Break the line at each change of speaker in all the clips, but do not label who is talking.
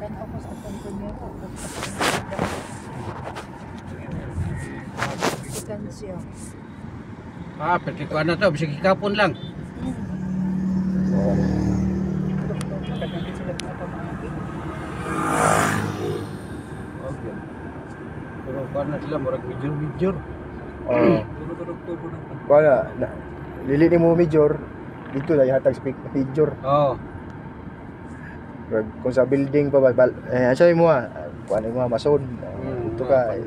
Tanaw ko sa kumpanyero. Ikansya.
Pwede ko na to, bisig ikapon lang. Pero kuha na sila, murag major.
Kuha na, lili ni mo major, dito na ihatag sa major.
Oo.
Kung sa building pa ba, asay mo kuha na mo mason. Ito ka,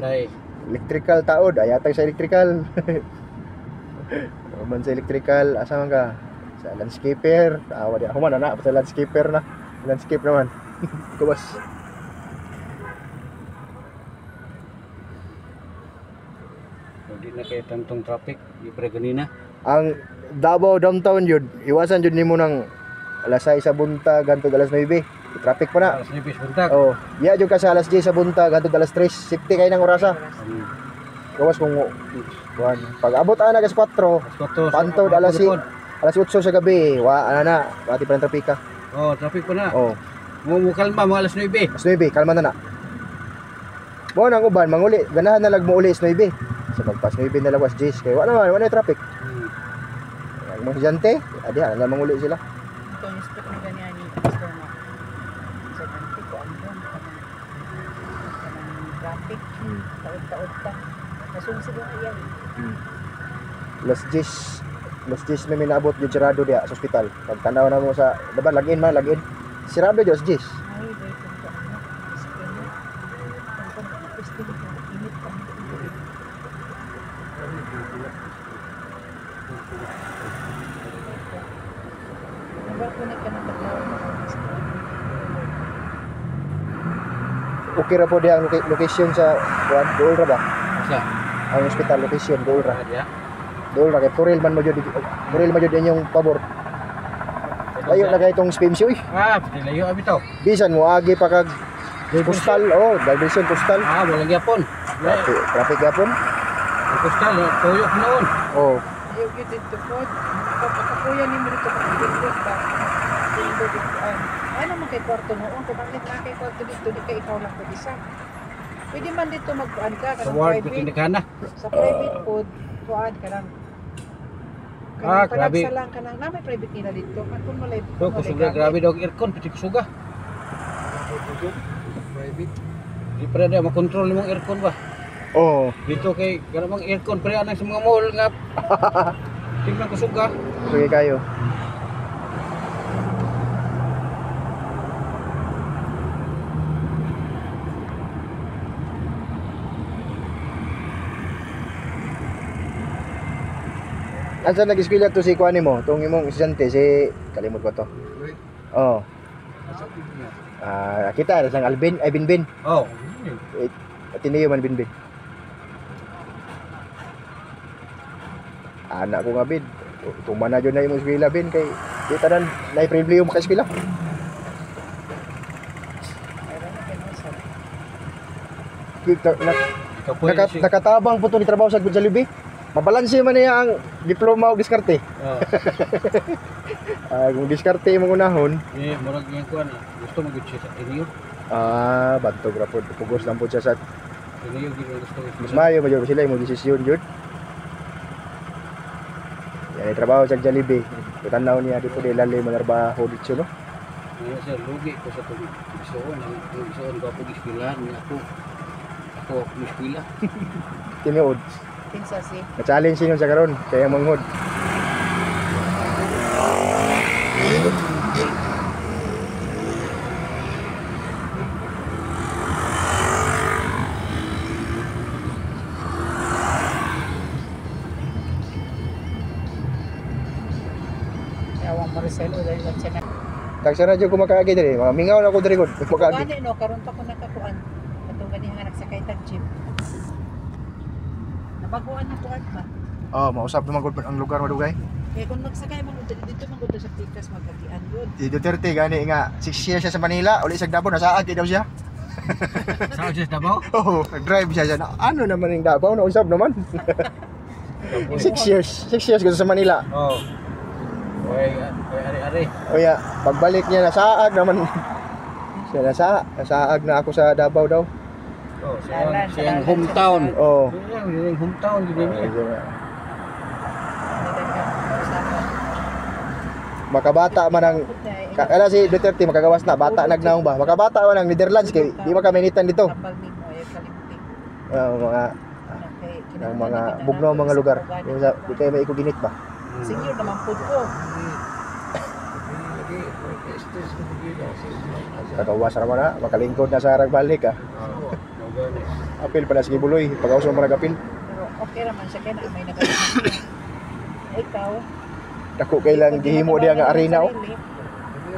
electrical taod, ayatag sa electrical. Man sa electrical, asa man ka? Sa landscaper, awa di ako man anak sa landscaper na. Landscape naman. Kubas.
Hindi na kayo tantong traffic, di pa ganina.
Ang Davao downtown yun, iwasan yun nimo ng alas 6 sa buntag hangtod alas 9. Traffic pa na.
Alas 9 buntag.
Oh, iya jud ka sa alas 10 sa buntag hangtod alas 3. Safety kay nang orasa. Gawas kung kuan. Pag abot ana kas 4, pantod alas 8 sa gabi. Ana na, pati pa ng trapika.
Oh, traffic pa na.
Oh.
Mo kalma mga alas 9.
Alas 9, kalma na na. Mo nang uban manguli, ganahan na lag mo uli alas 9. Sa pagpas 9 na lawas 10 kay wala traffic. Ang mga jante, adi na manguli sila.
Ito yung spot na ganyan ni Pastor na. Sa kanti ko ang doon. Kanang traffic. Taod-taod ta. Nasunod ko yan.
Alas 10 may minabot yung sirado diya sa ospital. Pag tanaw na mo sa, diba lagin. Sirado diya alas 10.
Ay, dahil kung ka ano. Iskeno. Kung ka napistin ko. Init ka. Nagbakunik ka ng baglaw.
Okay ra po diya ang location sa kuan, dool ra ba?
Asa?
Ang ospital location dool ra.
Dia.
Dool ra kay Puril man mo jud inyong pabor. Layo na kay itong spimsyo eh.
Pwede layo abi to.
Bisan mo agi pa kag postal, Galveston postal.
Walang yapon.
Traffic yapon.
Ang postal, tuyok noon.
Oh,
Ayaw yun dito po. Kapakakuya ni mo dito kapag-ibig ba? Ano man kay kwarto noon? Kung bakit na kay kwarto dito, di ka ikaw lang mag-isa. Pwede man dito mag-kuan ka.
Sa ward, pikinigana.
Sa private food, kuan ka lang.
Grabe.
Palagsa lang ka lang. Na may private nila dito. Kung malay.
Kusuga, grabe daw ang aircon, pwede kusuga.
Private.
Di pa rin makontrol mong aircon ba?
oh.
Dito kay ganamang aircon pre anang sa mga mall nga. Tingnan kusuga.
Sige kayo. Asa nag-eskwela to si kuan mo? Tong imong estudyante si kalimot ko to. Oh. Kita sang Alvin ay Binbin.
Oh.
Ateneo man Binbin. Anak ko nga Bin. Tuman na jud na imong eskwela Bin kay kita nan nay problema ka eskwela. Nakatabang po to ni trabaho sa Jollibee. Mabalanse man niya ang diploma o diskarte. Kung diskarte mo unahon,
Murag yang kuan gusto mo gud siya sa Ateneo.
bantog ra pod. Pugos lang pod siya sa
Ateneo gid gusto mo.
mas mayo ba sila imong desisyon jud. Yan trabaho sa Jollibee. Tanaw niya di po di lalim manarbaho dito no.
Ano siya lugi ko sa tubig. Gusto ko po ispilahan niya ako. Ako ispila.
Tinuod.
Pinsa si.
Na-challenge yun sa karon kaya manghod.
Yawang Maricel o dahil siya na.
Tagsara jud ko makaagi diri. Mingaw na ko diri gud. Makaagi.
Gani no karon pa ko nakakuan. Katong gani hanak sa kay tag jeep. Nabaguan na ko atma.
Mausap naman gud ang lugar madugay.
Kaya kung magsakay man dito man gud sa Pikas magkagian gud.
Si Duterte gani nga 6 years siya sa Manila, uli sa Davao nasaad daw siya.
Sa just Davao?
Oo, nag-drive siya. Ano naman yung Davao? Nausap naman. 6 years gusto sa Manila.
Oh. Oy, ari-ari.
O ya, pagbalik niya na saag naman. Nasaag na ako sa Davao daw.
Oh,
Dalan,
siyang
dalan,
hometown.
Oh.
Yung hometown gid niya.
Makabata man ang kaya si Duterte makagawas na bata nagnaong ba. Makabata man ang Netherlands kay di makaminitan dito.
Tambal nimo ay kalimtik.
Mga bugnaw mga lugar. Di kayo may ikuginit ba?
Senior naman po ko.
Kagawas ra man na, makalingkod na sa harag balik ah. Apil pa na sige buloy, pag-awso mo nag-apil.
Pero okay raman siya kaya na may nagalaman. Ikaw,
Dako kailang gihimo diya nga arena oh.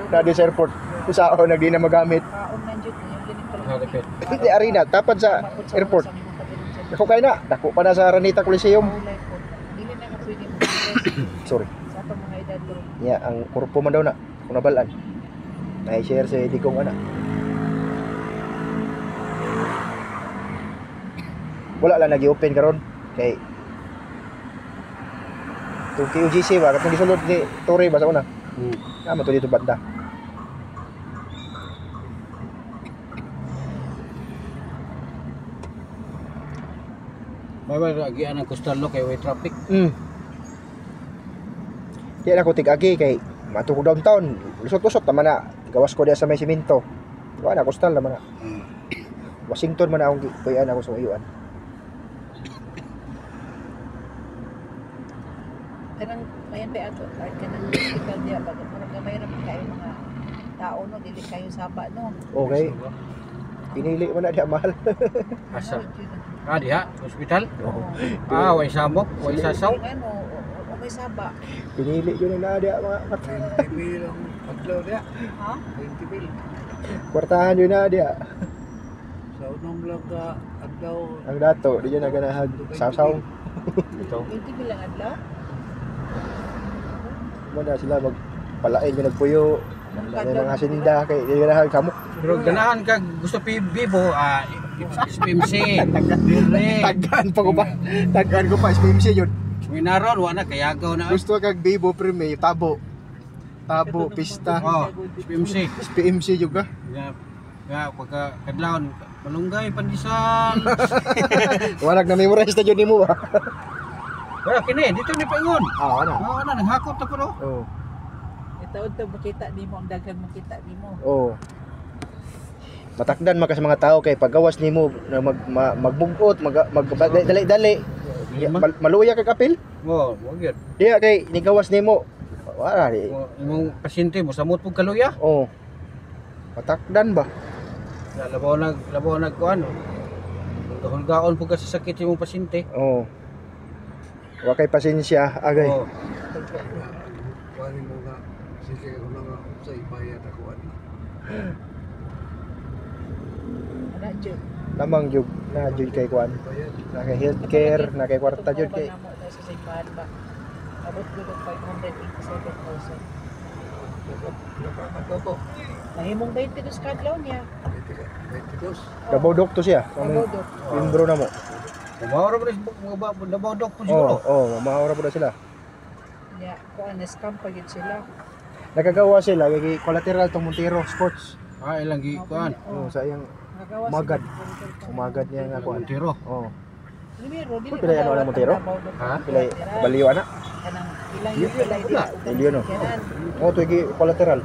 Na di sa airport. Usa ako nagdi na magamit.
kaon man jud yung ganito.
Di arena tapad sa airport. Dako kay na, dako pa na sa Araneta Coliseum.
Dili na nga pwede mo.
Sorry.
Sa atong mga edad bro.
Ya, ang kurpo man daw na. Kung nabalaan. Na-share sa Digong ana. Wala lang nag-open karon kay itong QGC ba katong gisulod ni Torre ba sa una. Naman to dito banda.
Bye agian ang coastal law kay way traffic.
Kaya na ko tig-agi kay mato ko downtown. Lusot-lusot naman na. Gawas ko diya sa may simento. Wala na coastal naman na. Washington man akong kuyan ako sa uyuan.
Kanang mayan pa ato kahit kanang hospital diya bago murag gamay ra man kayo mga tao no dili kayo saba no.
Okay. Pinili man na diya mahal.
Asa? Diha, hospital.
Oo.
Way sabok, way sasaw.
Ano, o may saba.
Pinili yun na diya mga mata.
20 mil ang adlaw diha.
Ha?
20 mil.
Kwartahan yun na diya.
Sa unang vlog ka adlaw
Ang dato, di yun naganahag. Sasaw.
ito.
20 bilang adlaw.
Muna sila magpalain yung nagpuyo. Ano mga sinda kay di ganahag kamok.
Pero ganahan ka gusto bibo SPMC. Dire.
Taggan pa ko pa. Taggan ko pa SPMC yun.
Minaron wa na kayagaw na.
Gusto kag Bibo Prime, tabo. Tabo, pista.
Oh, SPMC.
SPMC juga.
Nga pagka kadlawon malunggay pandisan.
Walag na memorize na yun ni mo ba?
Wala kini dito ni paingon.
Ano?
Oo na naghakot na ko no.
Oo.
Itaod to makita di mo ang daghan makita di mo.
Oo. Matakdan maka sa mga tao kay paggawas nimo na magbugot, dali-dali. Maluya kag apil?
Oo, mo gyud.
Diya kay nigawas nimo. Wala di.
Imong pasyente mo samot pug kaluya.
Oo. Matakdan ba?
Labaw nag kuan. Hulgaon pug sa sakit imong pasyente.
Oo. Wa kay pasensya agay.
Oo.
Wali mo nga, sige ko lang sa ibayad ako ano.
Ana jud.
Lamang jud na jud kay kuan. Na kay healthcare, na kay kwarta jud kay.
Sa simbahan ba. Abot jud og 587,000.
Nakakatoto.
Nahimong 22 kadlaw niya.
22.
Dabaw doktor siya.
Ang bodok.
Membro na mo.
Mawara mo mga dabaw dok po
Oo,
siguro.
oo, maura po na sila.
Ya, kuan na scam pa gid sila.
Nagagawa sila kay collateral tong Montero Sports.
Ilang gi kuan.
Oo, sa iyang
Nagawa
Umagad.
sila.
umagad niya nga kuan.
Montero.
Oo.
Primero, dili
Pila yan wala Montero?
Ha?
Pilay baliw ana.
Kanang ilang yung pilay dila.
Milyon, no? Oo, to gi collateral.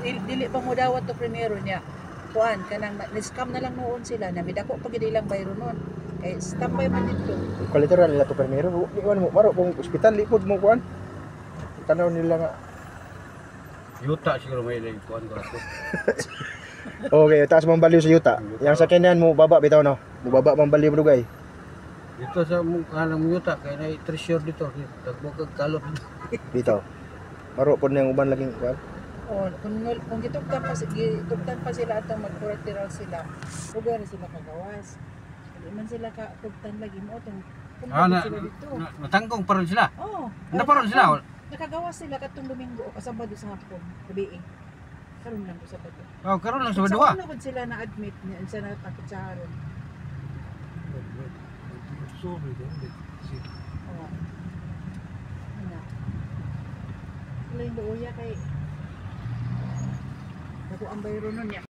Dili pa mo dawat to primero niya. Kuan kanang ni-scam na lang noon sila na midako pa gid ilang bayro noon. Kay standby man dito.
Collateral nila to primero. Di man mo maro kung ospital lipod mo kuan. Tanaw nila nga.
Yuta siguro may ilang kuan ko ako.
Okay, taas mong baliw sa yuta. Yang sa kanya mo baba bitaw no. Mo baba mong baliw dugay.
Dito sa kanang yuta kay na treasure dito. Tagbo kag kalot.
Bitaw. Maro pod nang uban laging kuan.
O kung gitugtan pa sila atong mag-collateral sila. Lugar sila kagawas. Hindi man sila ka tugtan lagi mo tong sila dito.
Natanggong pa rin sila.
Oh,
Naparon sila.
nakagawas sila katong Domingo o Sabado sa hapon, gabi. Karon lang ko Sabado.
Oh, karon lang sa duha.
Sa una sila na-admit niya sa natakot sa haron.
Sorry din.
Oo. Ano? Wala yung luya kay ang bayro nun niya.